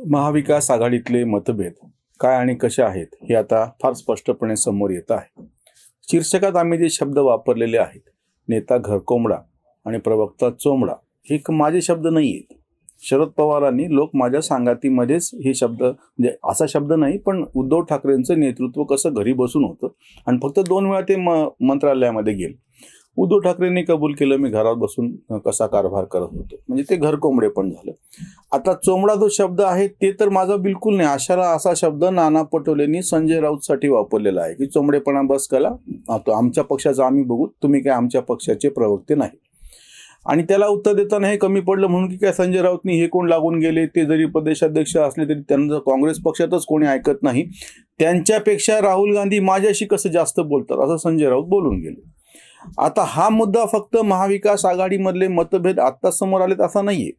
महाविकास आघाडीतले मतभेद काय आणि कसे आहेत हे आता फार स्पष्टपणे समोर येत आहे. शीर्षकात आम्ही जे शब्द वापरलेले आहेत, नेता घरकोंबडा आणि प्रवक्ता चोंबडा, हे माझे शब्द नाही आहेत. शरद पवारांनी लोक माझ्या सांगतीमध्येच हे शब्द, म्हणजे असा शब्द नाही, पण उद्धव ठाकरेंचं नेतृत्व कसं घरी बसून होतं आणि फक्त 2 वेळा ते मंत्रालयामध्ये गेले. उद्धव ठाकरेंनी कबूल केलं, मी घरात बसून कसा कारभार करत होतो, म्हणजे ते घरकोंबडे पण झालं. आता चोंबडा जो शब्द आहे ते तर माझा बिलकुल नाही. असा शब्द नाना पटोलेंनी संजय राऊतसाठी वापरलेला आहे की चोंबडेपणा बस कला, आमच्या पक्षाचं आम्ही बघू, तुम्ही काय आमच्या पक्षाचे प्रवक्ते नाही. आणि त्याला उत्तर देताना हे कमी पडलं म्हणून की काय संजय राऊतनी हे कोण लागून गेले, ते जरी प्रदेशाध्यक्ष असले तरी त्यांना काँग्रेस पक्षातच कोणी ऐकत नाही, त्यांच्यापेक्षा राहुल गांधी माझ्याशी कसं जास्त बोलतात, असं संजय राऊत बोलून गेले. आता हा मुद्दा फक्त महाविकास आघाडीमधले मतभेद आत्ता समोर आलेत असा नाहीये.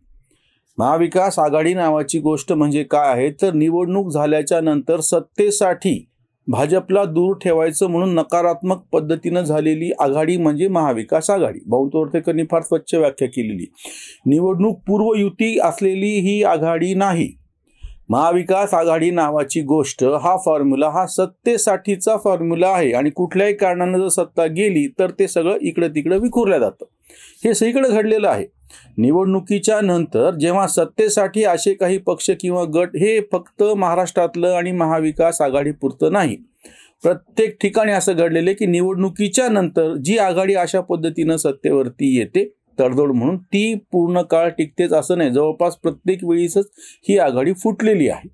महाविकास आघाडी नावाची गोष्ट म्हणजे काय आहे तर निवडणूक झाल्याच्या नंतर सत्तेसाठी भाजपला दूर ठेवायचं म्हणून नकारात्मक पद्धतीनं झालेली आघाडी म्हणजे महाविकास आघाडी. भाऊ तोरसेकरांनी फार स्वच्छ व्याख्या केलेली. निवडणूक पूर्व युती असलेली ही आघाडी नाही. महाविकास आघाडी नावाची गोष्ट, हा फॉर्म्युला हा सत्तेसाठीचा फॉर्म्युला आहे आणि कुठल्याही कारणानं जर सत्ता गेली तर ते सगळं इकडं तिकडं विखुरलं जातं. हे सगळीकडे घडलेलं आहे. निवडणुकीच्या नंतर जेव्हा सत्तेसाठी असे काही पक्ष किंवा गट, हे फक्त महाराष्ट्रातलं आणि महाविकास आघाडीपुरतं नाही, प्रत्येक ठिकाणी असं घडलेलं आहे की निवडणुकीच्या नंतर जी आघाडी अशा पद्धतीनं सत्तेवरती येते तडजोड म्हणून, ती पूर्ण काळ टिकतेच असं नाही. जवळपास प्रत्येक वेळीच ही आघाडी फुटलेली आहे.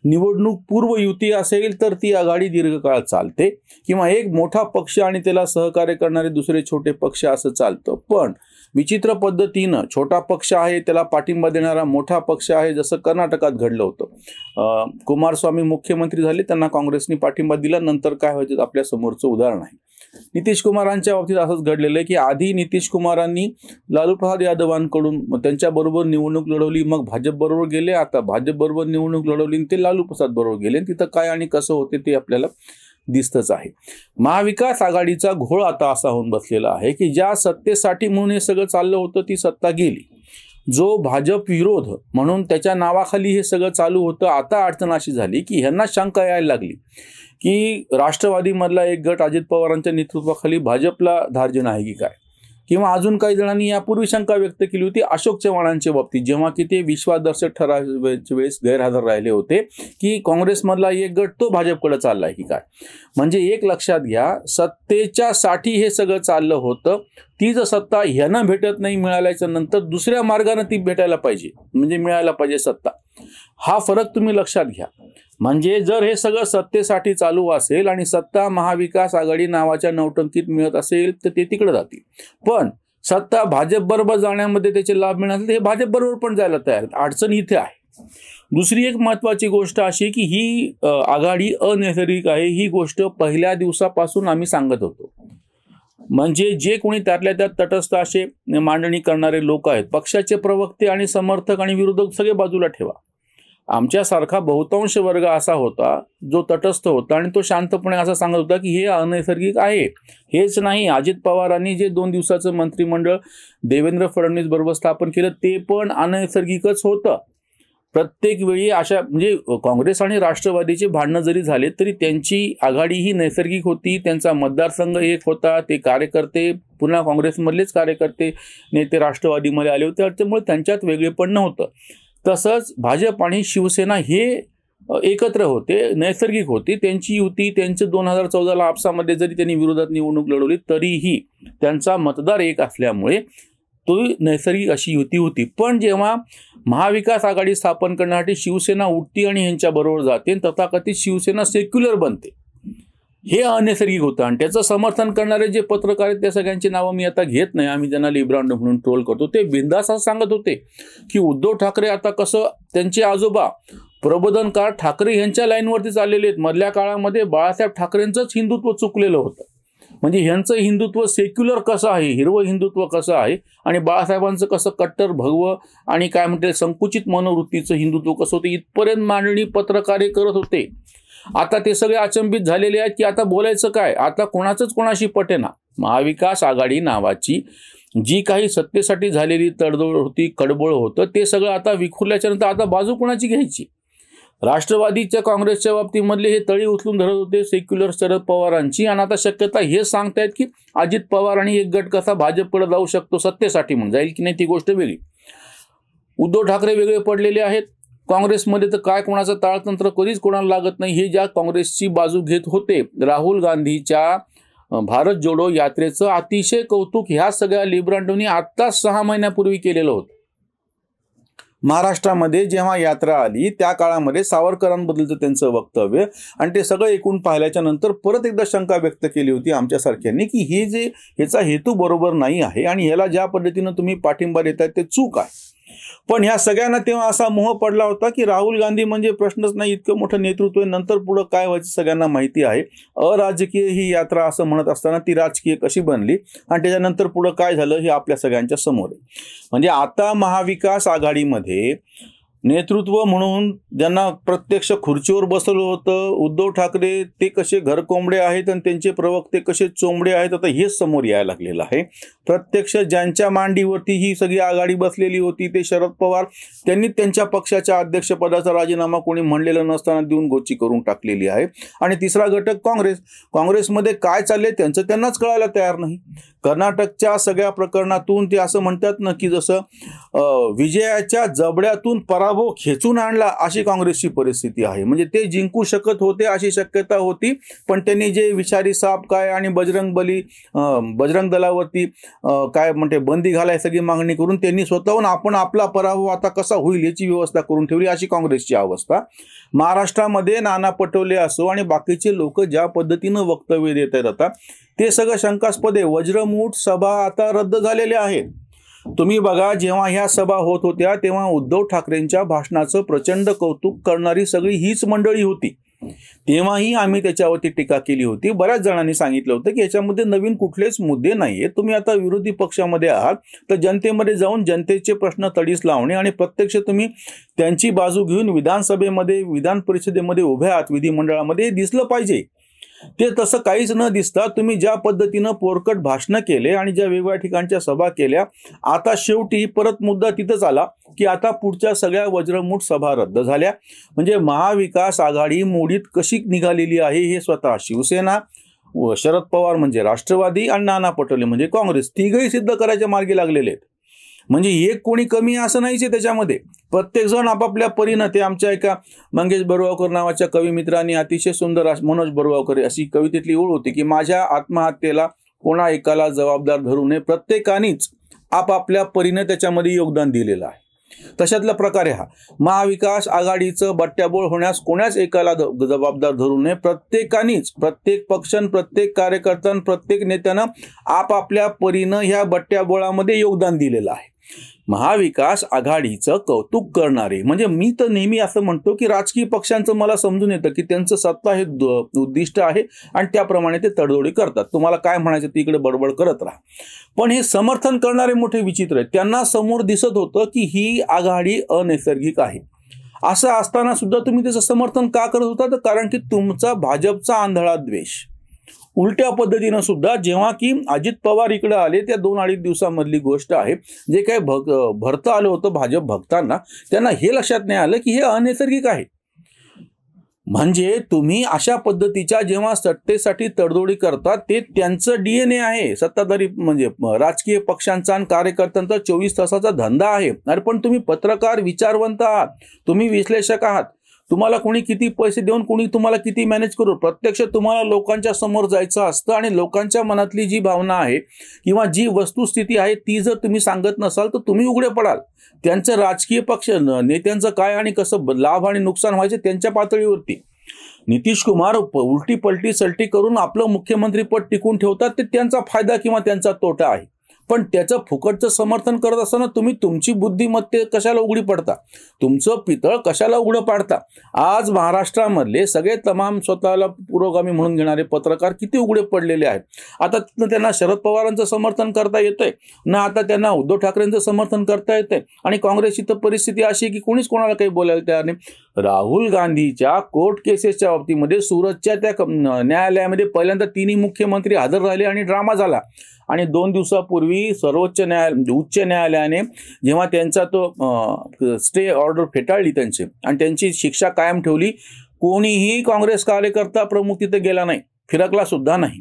निवडणूक पूर्व युती असेल तर ती आघाडी दीर्घकाळ चालते किंवा एक मोठा पक्ष आणि त्याला सहकार्य करणारे दुसरे छोटे पक्ष असं चालतं. पण विचित्र पद्धतीनं छोटा पक्ष आहे त्याला पाठिंबा देणारा मोठा पक्ष आहे, जसं कर्नाटकात घडलं होतं. कुमारस्वामी मुख्यमंत्री झाले, त्यांना काँग्रेसने पाठिंबा दिला, नंतर काय व्हायचं आपल्या समोरचं उदाहरण आहे. नितीश कुमारांच्या बाबतीत असंच घडलेलं आहे की आधी नितीश कुमारांनी लालू प्रसाद यादवांकडून त्यांच्याबरोबर निवडणूक लढवली, मग भाजप बरोबर गेले, आता भाजप बरोबर निवडणूक लढवली ते लालू प्रसाद बरोबर गेले. तिथं काय आणि कसं होते ते आपल्याला दिसतच आहे. महाविकास आघाडीचा घोळ आता असा होऊन बसलेला आहे की ज्या सत्तेसाठी म्हणून हे सगळं चाललं होतं ती सत्ता गेली. जो भाजप विरोध म्हणून त्याच्या नावाखाली हे सगळं चालू होतं, आता अडचण अशी झाली की ह्यांना शंका यायला लागली की राष्ट्रवादीमधला एक गट अजित पवारांच्या नेतृत्वाखाली भाजपला धार्जिन आहे की काय, किंवा अजून काही जणांनी यापूर्वी शंका व्यक्त केली होती अशोक चव्हाणांच्या बाबतीत, जेव्हा की ते विश्वासदर्शक ठरावाच्या वेळेस गैरहजर राहिले होते, की काँग्रेसमधला एक गट तो भाजपकडे चाललाय की काय. म्हणजे एक लक्षात घ्या, सत्तेच्या साठी हे सगळं चाललं होतं. ती जर सत्ता ह्यांना भेटत नाही, मिळाल्याच्या नंतर दुसऱ्या मार्गाने ती भेटायला पाहिजे, म्हणजे मिळायला पाहिजे सत्ता. हा फरक तुम्ही लक्षात घ्या. म्हणजे जर हे सगळं सत्तेसाठी चालू असेल आणि सत्ता महाविकास आघाडी नावाच्या नौटंकीत मिळत असेल तर ते तिकडे जातील, पण सत्ता भाजप बरोबर जाण्यामध्ये त्याचे लाभ मिळाले तर हे भाजप बरोबर पण जायला तयार. अडचण इथे आहे. दुसरी एक महत्वाची गोष्ट अशी की ही आघाडी अनैसर्गिक आहे. ही गोष्ट पहिल्या दिवसापासून आम्ही सांगत होतो. म्हणजे जे कोणी त्यातल्या त्यात तटस्थ असे मांडणी करणारे लोक आहेत, पक्षाचे प्रवक्ते आणि समर्थक आणि विरोधक सगळे बाजूला ठेवा. आमच्यासारखा बहुतांश वर्ग असा होता जो तटस्थ होता आणि तो शांतपणे असं सांगत होता की हे अनैसर्गिक आहे. हेच नाही, अजित पवारांनी जे 2 दिवसाचं मंत्रिमंडळ देवेंद्र फडणवीस बरोबर स्थापन केलं ते पण अनैसर्गिकच होतं. प्रत्येक वेळी अशा, म्हणजे काँग्रेस आणि राष्ट्रवादीचे भांडणं जरी झाले तरी त्यांची आघाडी ही नैसर्गिक होती. त्यांचा मतदारसंघ एक होता. ते कार्यकर्ते पुन्हा काँग्रेसमधलेच कार्यकर्ते नेते राष्ट्रवादीमध्ये आले होते, त्यामुळे त्यांच्यात वेगळेपण नव्हतं. तसंच भाजप आणि शिवसेना हे एकत्र होते, नैसर्गिक होती त्यांची युती. त्यांचं 2014ला आपसामध्ये जरी त्यांनी विरोधात निवडणूक लढवली तरीही त्यांचा मतदार एक असल्यामुळे तो नैसर्गिक अशी युती होती. पण जेव्हा महाविकास आघाडी स्थापन करण्यासाठी शिवसेना उठती आणि ह्यांच्या बरोबर जाते, तथाकथित शिवसेना सेक्युलर बनते, हे अनैसर्गिक होतं. आणि त्याचं समर्थन करणारे जे पत्रकार आहेत त्या सगळ्यांची नावं मी आता घेत नाही, आम्ही त्यांना लिब्रांड म्हणून ट्रोल करतो. ते बिंदास असं सांगत होते की उद्धव ठाकरे आता कसं, त्यांचे आजोबा प्रबोधनकार ठाकरे यांच्या लाईनवरती चाललेले आहेत. मधल्या काळामध्ये बाळासाहेब ठाकरेंचंच हिंदुत्व चुकलेलं होतं. म्हणजे ह्यांचं हिंदुत्व सेक्युलर कसं आहे, हिरवं हिंदुत्व कसं आहे, आणि बाळासाहेबांचं कसं कट्टर भगवं आणि काय म्हणते संकुचित मनोवृत्तीचं हिंदुत्व कसं होतं, इथपर्यंत मांडणी पत्रकारे करत होते. आता ते सगळे अचंबित झालेले आहेत की आता बोलायचं काय, आता कोणाचंच कोणाशी पटेना. महाविकास आघाडी नावाची जी काही सत्तेसाठी झालेली तडजोड होती, कडबोळ होतं, ते सगळं आता विखुरल्याच्या नंतर आता बाजू कोणाची घ्यायची. राष्ट्रवादीच्या काँग्रेसच्या बाबतीमधले हे तळी उचलून धरत होते सेक्युलर शरद पवारांची, आणि आता शक्यता हे सांगतायत की अजित पवार आणि एक गट कसा भाजपकडे जाऊ शकतो सत्तेसाठी, म्हणून जाईल की नाही ती गोष्ट वेगळी. उद्धव ठाकरे वेगळे पडलेले आहेत काँग्रेसमध्ये, तर काय कोणाचं ताळतंत्र कधीच कोणाला लागत नाही हे ज्या काँग्रेसची बाजू घेत होते. राहुल गांधीच्या भारत जोडो यात्रेचं अतिशय कौतुक ह्या सगळ्या लिबरंडोनी आत्ताच 6 महिन्यापूर्वी केलेलं होतं. महाराष्ट्रामध्ये जेव्हा यात्रा आली त्या काळामध्ये सावरकरांबद्दलचं त्यांचं वक्तव्य आणि ते सगळं ऐकून पाहिल्याच्या नंतर परत एकदा शंका व्यक्त केली होती आमच्यासारख्यांनी की हे जे ह्याचा हेतू बरोबर नाही आहे आणि ह्याला ज्या पद्धतीनं तुम्ही पाठिंबा देताय ते चूक आहे. पण ह्या सगळ्यांना तेव्हा असा मोह पडला होता की राहुल गांधी म्हणजे प्रश्नच नाही, इतकं मोठं नेतृत्व आहे, नंतर पुढं काय व्हायचं सगळ्यांना माहिती आहे. अराजकीय ही यात्रा असं म्हणत असताना ती राजकीय कशी बनली आणि त्याच्यानंतर पुढं काय झालं हे आपल्या सगळ्यांच्या समोर आहे. म्हणजे आता महाविकास आघाडीमध्ये नेतृत्व म्हणून ज्यांना प्रत्यक्ष खुर्चीवर बसवलं होतं उद्धव ठाकरे, ते कसे घरकोंबडे आहेत आणि त्यांचे प्रवक्ते कसे चोंबडे आहेत, आता हेच समोर यायला लागलेलं आहे. प्रत्यक्ष ज्यांच्या मांडीवरती ही सगळी आघाडी बसलेली होती ते शरद पवार, त्यांनी त्यांच्या पक्षाच्या अध्यक्षपदाचा राजीनामा कोणी म्हणलेलं नसताना देऊन गोची करून टाकलेली आहे. आणि तिसरा घटक काँग्रेसमध्ये काय चाललंय त्यांचं त्यांनाच कळायला तयार नाही. कर्नाटकच्या सगळ्या प्रकरणातून ते असं म्हणतात ना की जसं विजयाच्या जबड्यातून पराभव खेचून आणला अशी काँग्रेसची परिस्थिती आहे. म्हणजे ते जिंकू शकत होते अशी शक्यता होती, पण त्यांनी जे विषारी साप काय आणि बजरंग दलावरती काय म्हणते बंदी घालाय सगळी मागणी करून त्यांनी स्वतःहून आपण आपला पराभव आता कसा होईल याची व्यवस्था करून ठेवली, अशी काँग्रेसची अवस्था. महाराष्ट्रामध्ये नाना पटोले असो आणि बाकीचे लोक ज्या पद्धतीनं वक्तव्य देत आहेत आता ते सगळं शंकास्पद आहे. वज्रमूठ सभा आता रद्द झालेल्या आहेत. तुम्ही बघा, जेव्हा ह्या सभा होत होत्या तेव्हा उद्धव ठाकरेंच्या भाषणाचं प्रचंड कौतुक करणारी सगळी हीच मंडळी होती. तेव्हाही आम्ही त्याच्यावरती टीका केली होती. बऱ्याच जणांनी सांगितलं होतं की याच्यामध्ये नवीन कुठलेच मुद्दे नाहीये. तुम्ही आता विरोधी पक्षामध्ये आहात तर जनतेमध्ये जाऊन जनतेचे प्रश्न तडीस लावणे आणि प्रत्यक्ष तुम्ही त्यांची बाजू घेऊन विधानसभेमध्ये विधान परिषदेमध्ये उभ्या आहात, विधिमंडळामध्ये हे दिसलं पाहिजे. ते तसं काहीच न दिसता तुम्ही ज्या पद्धतीनं पोरकट भाषणं केले आणि ज्या वेगवेगळ्या ठिकाणच्या सभा केल्या, आता शेवटी परत मुद्दा तिथंच आला की आता पुढच्या सगळ्या वज्रमूठ सभा रद्द झाल्या. म्हणजे महाविकास आघाडी मोडीत कशी निघालेली आहे हे स्वतः शिवसेना, शरद पवार म्हणजे राष्ट्रवादी आणि नाना पटोले म्हणजे काँग्रेस तिघही सिद्ध करायच्या मार्गी लागलेले आहेत. म्हणजे एक कोणी कमी असं नाहीच आहे त्याच्यामध्ये. प्रत्येक जण आपापल्या परीनं, ते आमच्या एका मंगेश बरुवाकर नावाच्या कविमित्रांनी अतिशय सुंदर मनोज बरुवाकर अशी कवितेतली ओळ होती की माझ्या आत्महत्येला कोणा एकाला जबाबदार धरू नये, प्रत्येकानेच आपापल्या परीनं त्याच्यामध्ये योगदान दिलेलं आहे. तशातला प्रकारे हा महाविकास आघाडीचं बट्ट्याबोळ होण्यास कोणाच एकाला जबाबदार धरू नये. प्रत्येकानेच, प्रत्येक पक्षान, प्रत्येक कार्यकर्त्यानं, प्रत्येक नेत्यानं आपापल्या परीनं ह्या बट्ट्याबोळामध्ये योगदान दिलेलं आहे. महाविकास आघाडीचं कौतुक करणारे म्हणजे मी तर नेहमी असं म्हणतो की राजकीय पक्षांचं मला समजून येतं की त्यांचं सत्ता हे उद्दिष्ट आहे आणि त्याप्रमाणे ते तडजोडी करतात. तुम्हाला काय म्हणायचं तिकडे बडबड करत राहा. पण हे समर्थन करणारे मोठे विचित्र आहेत. त्यांना समोर दिसत होतं की ही आघाडी अनैसर्गिक आहे. असं असताना सुद्धा तुम्ही त्याचं समर्थन का करत होता? तर कारण की तुमचा भाजपचा आंधळा द्वेष. उलट्या पद्धतीनं सुद्धा जेव्हा की अजित पवार इकडे आले त्या 2-2.5 दिवसामधली गोष्ट आहे, जे काही भरतं आलं होतं भाजप भक्तांना, त्यांना हे लक्षात नाही आलं की हे अनैसर्गिक आहे. म्हणजे तुम्ही अशा पद्धतीच्या जेव्हा सत्तेसाठी तडजोडी करता ते त्यांचं DNA आहे. सत्ताधारी म्हणजे राजकीय पक्षांचा आणि कार्यकर्त्यांचा 24 तासाचा धंदा आहे. अरे पण तुम्ही पत्रकार, विचारवंत आहात, तुम्ही विश्लेषक आहात. तुम्हाला कोणी किती पैसे देऊन कोणी तुम्हाला किती मॅनेज करू, प्रत्यक्ष तुम्हाला लोकांच्या समोर जायचं असतं आणि लोकांच्या मनातली जी भावना आहे किंवा जी वस्तुस्थिती आहे ती जर तुम्ही सांगत नसाल तर तुम्ही उघडे पडाल. त्यांचं राजकीय पक्ष नेत्यांचं काय आणि कसं लाभ आणि नुकसान व्हायचे त्यांच्या पातळीवरती. नितीश कुमार उलटी पलटी सलटी करून आपलं मुख्यमंत्रीपद टिकून ठेवतात, ते त्यांचा फायदा किंवा त्यांचा तोटा आहे. पण त्याचं फुकटचं समर्थन करत असताना तुम्ही तुमची बुद्धिमत्ते कशाला उघडी पडता, तुमचं पितळ कशाला उघडं पाडता. आज महाराष्ट्रामधले सगळे तमाम स्वतःला पुरोगामी म्हणून घेणारे पत्रकार किती उघडे पडलेले आहेत. आता त्यांना शरद पवारांचं समर्थन करता येतंय ना, आता त्यांना उद्धव ठाकरेंचं समर्थन करता येतंय. आणि काँग्रेसची तर परिस्थिती अशी की कोणीच कोणाला काही बोलायला तयार नाही. राहुल गांधीच्या कोर्ट केसेसच्या बाबतीमध्ये सुरतच्या त्या न्यायालयामध्ये पहिल्यांदा तिन्ही मुख्यमंत्री हजर राहिले आणि ड्रामा झाला. आणि 2 दिवसापूर्वी उच्च न्यायालयाने जेव्हा त्यांचा तो स्टे ऑर्डर फेटाळली त्यांची आणि त्यांची शिक्षा कायम ठेवली, कोणीही काँग्रेस कार्यकर्ता प्रमुख तिथे गेला नाही, फिरकला सुद्धा नाही.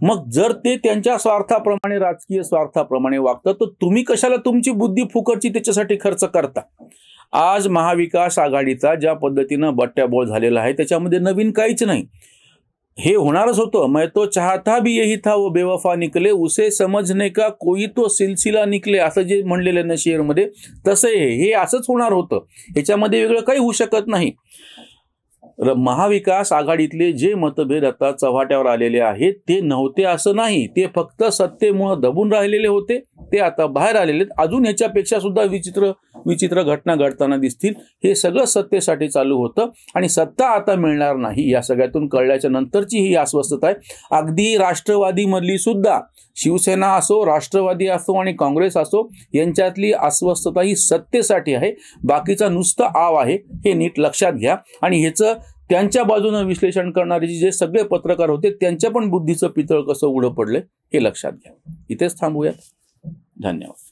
मग जर ते त्यांच्या स्वार्थाप्रमाणे, राजकीय स्वार्थाप्रमाणे वागतात, तर तुम्ही कशाला तुमची बुद्धी फुकटची त्याच्यासाठी खर्च करता? आज महाविकास आघाडीचा ज्या पद्धतीनं बट्ट्याबोळ झालेला आहे त्याच्यामध्ये नवीन काहीच नाही. हे होणारच होतं. मैं तो चाहता भी यही था वो बेवफा निकले, उसे समझने का कोई तो सिलसिला निकले, असं जे म्हणलेलं ना शेअरमध्ये, तसं हे असंच होणार होतं. ह्याच्यामध्ये वेगळं काही होऊ शकत नाही. महाविकास आघाडीतले जे मतभेद आता चव्हाट्यावर आलेले आहेत ते नव्हते असं नाही, ते फक्त सत्तेमुळे दबून राहिलेले होते, ते आता बाहेर आलेले. अजून ह्याच्यापेक्षा सुद्धा विचित्र घटना घडताना दिसतील. हे सगळं सत्तेसाठी चालू होतं आणि सत्ता आता मिळणार नाही या सगळ्यातून कळल्याच्या नंतरची ही अस्वस्थता आहे. अगदी राष्ट्रवादीमधली सुद्धा, शिवसेना असो, राष्ट्रवादी असो आणि काँग्रेस असो, यांच्यातली अस्वस्थता ही सत्तेसाठी आहे, बाकीचा नुसतं आव आहे, हे नीट लक्षात घ्या. आणि ह्याचं त्यांच्या बाजूनं विश्लेषण करणारे जे सगळे पत्रकार होते त्यांच्या पण बुद्धीचं पितळ कसं उघडं पडलंय हे लक्षात घ्या. इथेच थांबूयात. धन्यवाद.